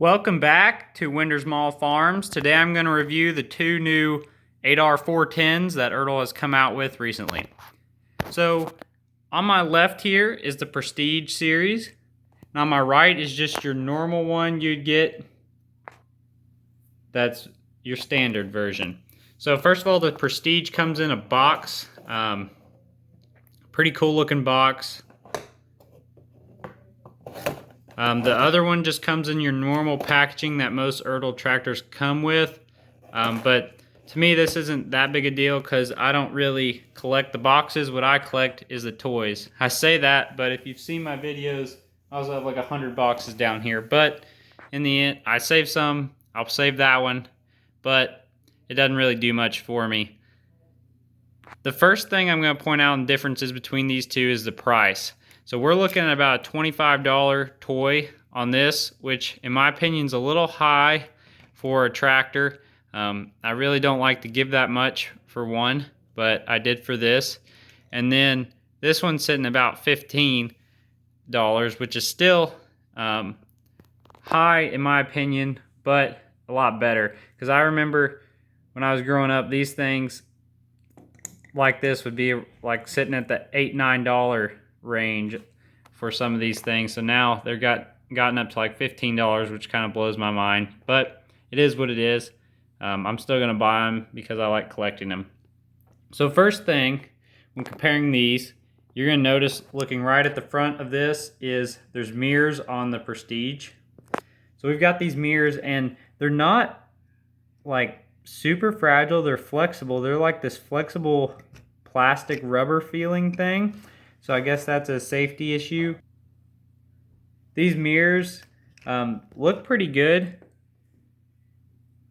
Welcome back to Winders Mall Farms. Today I'm going to review the two new 8R410s that Ertl has come out with recently. So on my left here is the Prestige series, and on my right is just your normal one you'd get. That's your standard version. So first of all, the Prestige comes in a box. Pretty cool looking box. The other one just comes in your normal packaging that most Ertl tractors come with. But to me, this isn't that big a deal because I don't really collect the boxes. What I collect is the toys. I say that, but if you've seen my videos, I also have like 100 boxes down here. But in the end, I save some. I'll save that one. But it doesn't really do much for me. The first thing I'm going to point out in differences between these two is the price. So we're looking at about a $25 toy on this, which in my opinion is a little high for a tractor. I really don't like to give that much for one, but I did for this. And then this one's sitting about $15, which is still high in my opinion, but a lot better. Because I remember when I was growing up, these things like this would be like sitting at the $8, $9 range for some of these things. So now they're gotten up to like $15, which kind of blows my mind, but it is what it is. I'm still gonna buy them because I like collecting them. So first thing, when comparing these, you're gonna notice looking right at the front of this is there's mirrors on the Prestige. So we've got these mirrors and they're not like super fragile, they're flexible. They're like this flexible plastic rubber feeling thing. So I guess that's a safety issue. These mirrors look pretty good.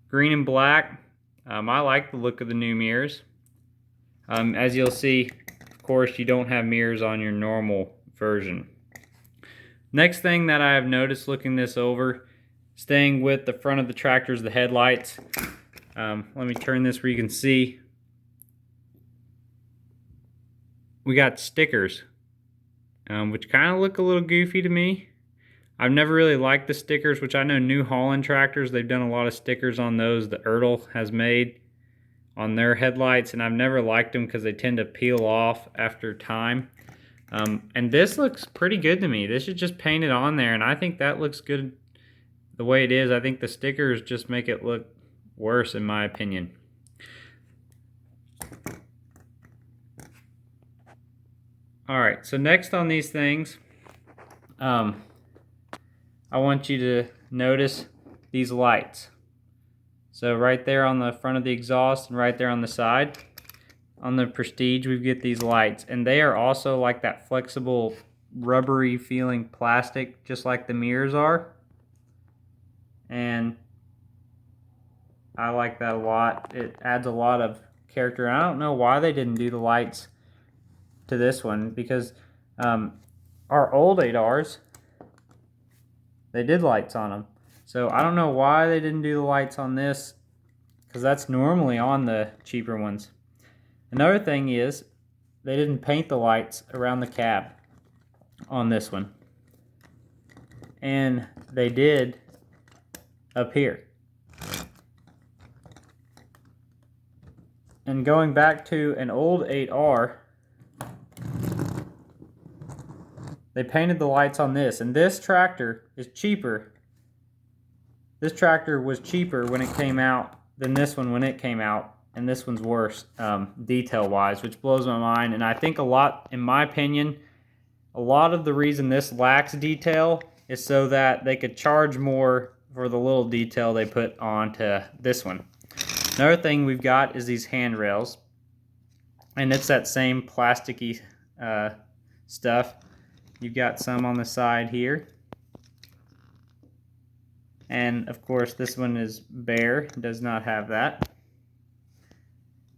Green and black. I like the look of the new mirrors. As you'll see, of course, you don't have mirrors on your normal version. Next thing that I have noticed looking this over, staying with the front of the tractor, is the headlights. Let me turn this where you can see. We got stickers, which kind of look a little goofy to me. I've never really liked the stickers, which I know New Holland tractors, they've done a lot of stickers on those that Ertl has made on their headlights, and I've never liked them because they tend to peel off after time. And this looks pretty good to me. This is just painted on there, and I think that looks good the way it is. I think the stickers just make it look worse in my opinion. Alright, so next on these things, I want you to notice these lights. So right there on the front of the exhaust and right there on the side, on the Prestige we get these lights, and they are also like that flexible rubbery feeling plastic, just like the mirrors are. And I like that a lot. It adds a lot of character. I don't know why they didn't do the lights to this one, because our old 8Rs, they did lights on them. So I don't know why they didn't do the lights on this, because that's normally on the cheaper ones. Another thing is they didn't paint the lights around the cab on this one, and they did up here. And going back to an old 8R, they painted the lights on this, and this tractor is cheaper. This tractor was cheaper when it came out than this one when it came out, and this one's worse detail-wise, which blows my mind. And I think a lot, in my opinion, a lot of the reason this lacks detail is so that they could charge more for the little detail they put onto this one. Another thing we've got is these handrails, and it's that same plasticky stuff. You've got some on the side here, and of course this one is bare, does not have that.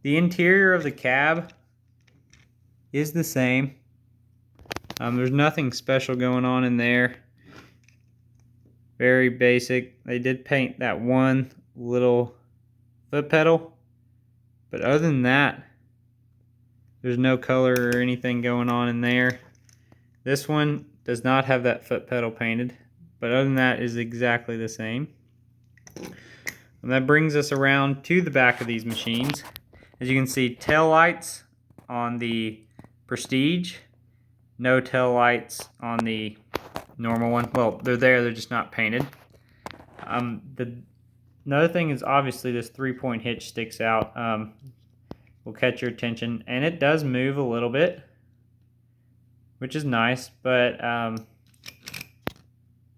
The interior of the cab is the same. There's nothing special going on in there. Very basic. They did paint that one little foot pedal, but other than that, there's no color or anything going on in there. This one does not have that foot pedal painted. but other than that is exactly the same. And that brings us around to the back of these machines. As you can see, tail lights on the Prestige, no tail lights on the normal one. Well, they're there, they're just not painted. Another thing is obviously this 3-point hitch sticks out. Will catch your attention, and it does move a little bit, which is nice, but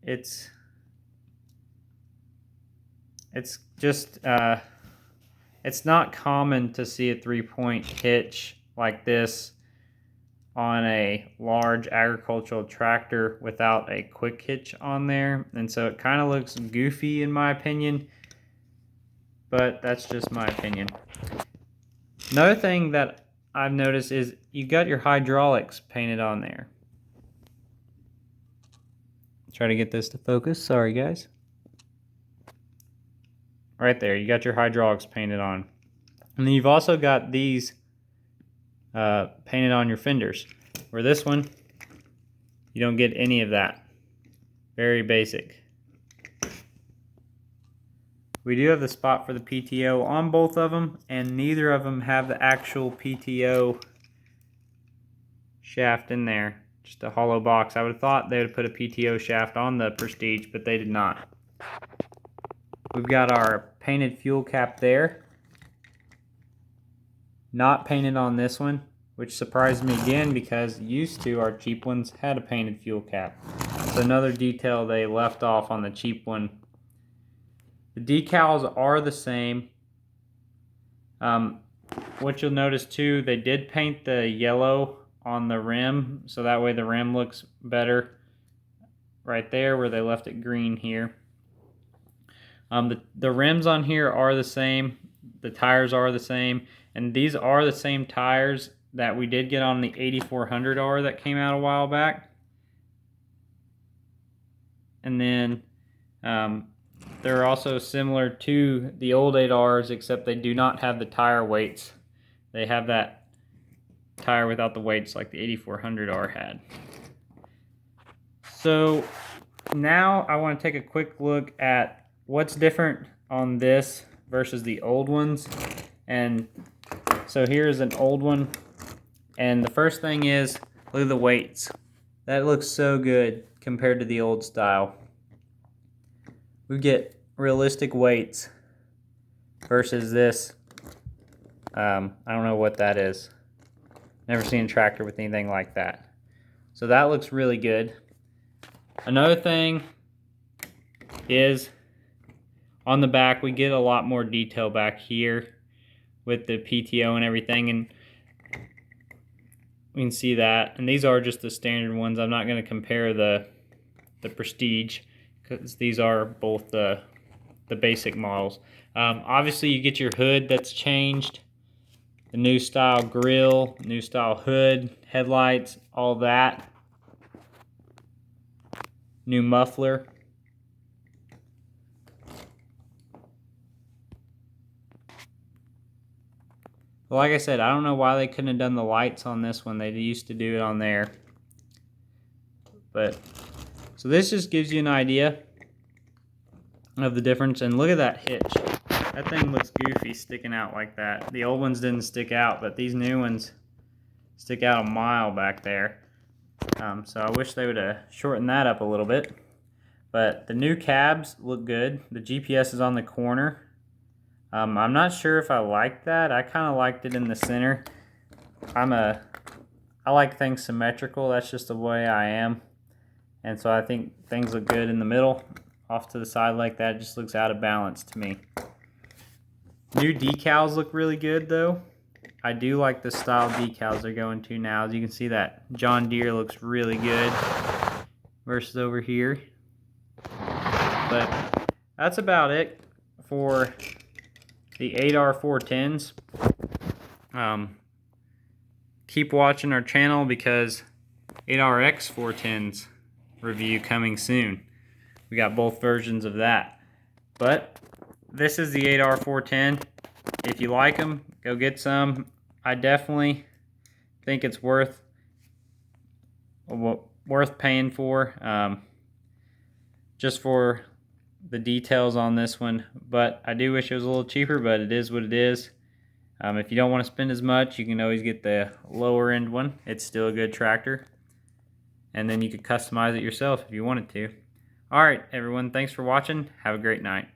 it's just it's not common to see a 3-point hitch like this on a large agricultural tractor without a quick hitch on there, and so it kind of looks goofy in my opinion, but that's just my opinion. Another thing that I've noticed is you got your hydraulics painted on there. Try to get this to focus, sorry guys. Right there, you got your hydraulics painted on. And then you've also got these painted on your fenders. Where this one, you don't get any of that. Very basic. We do have the spot for the PTO on both of them, and neither of them have the actual PTO shaft in there. Just a hollow box. I would have thought they would put a PTO shaft on the Prestige, but they did not. We've got our painted fuel cap there. Not painted on this one, which surprised me again because used to our cheap ones had a painted fuel cap. It's another detail they left off on the cheap one. The decals are the same. What you'll notice too, they did paint the yellow on the rim, so that way the rim looks better right there where they left it green here. The rims on here are the same, the tires are the same, and these are the same tires that we did get on the 8400R that came out a while back. And then they're also similar to the old 8Rs, except they do not have the tire weights. They have that tire without the weights like the 8400R had. So now I want to take a quick look at what's different on this versus the old ones. And so here's an old one, and the first thing is, look at the weights. That looks so good compared to the old style. We get realistic weights versus this. I don't know what that is. Never seen a tractor with anything like that. So that looks really good. Another thing is on the back we get a lot more detail back here with the PTO and everything, and we can see that. And these are just the standard ones. I'm not going to compare the Prestige because these are both the basic models. Obviously you get your hood that's changed, the new style grille, new style hood, headlights, all that. New muffler. But like I said, I don't know why they couldn't have done the lights on this one. They used to do it on there. But so this just gives you an idea of the difference. And look at that hitch. That thing looks goofy sticking out like that. The old ones didn't stick out, but these new ones stick out a mile back there. So I wish they would have shortened that up a little bit. But the new cabs look good. The GPS is on the corner. I'm not sure if I like that. I kind of liked it in the center. I like things symmetrical. That's just the way I am. And so I think things look good in the middle. Off to the side like that just looks out of balance to me. New decals look really good though. I do like the style decals they're going to now. As you can see, that John Deere looks really good versus over here. But that's about it for the 8R 410s. Keep watching our channel because 8RX 410s review coming soon. We got both versions of that. But this is the 8R 410. If you like them, go get some. I definitely think it's worth paying for. just for the details on this one. But I do wish it was a little cheaper, but it is what it is. If you don't want to spend as much, you can always get the lower end one. It's still a good tractor. And then you could customize it yourself if you wanted to. Alright everyone, thanks for watching. Have a great night.